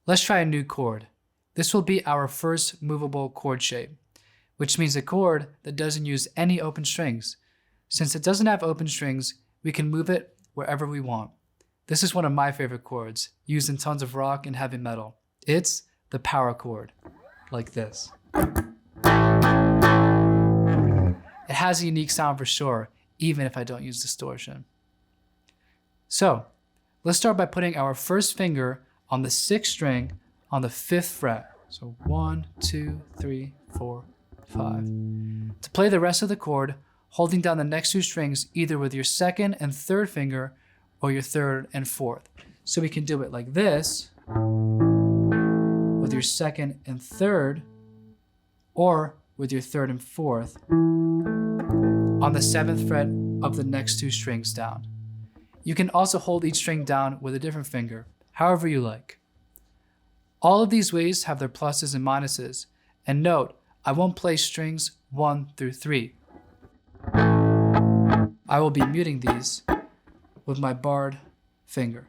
Let's try a new chord. This will be our first movable chord shape, which means a chord that doesn't use any open strings. Since it doesn't have open strings, we can move it wherever we want. This is one of my favorite chords, used in tons of rock and heavy metal. It's the power chord, like this. It has a unique sound for sure, even if I don't use distortion. So, let's start by putting our first finger on the 6th string on the 5th fret. So 1, 2, 3, 4, 5. To play the rest of the chord, holding down the next 2 strings either with your 2nd and 3rd finger or your 3rd and 4th. So we can do it like this with your 2nd and 3rd, or with your 3rd and 4th on the 7th fret of the next 2 strings down. You can also hold each string down with a different finger, however you like. All of these ways have their pluses and minuses, and note, I won't play strings 1 through 3. I will be muting these with my barred finger.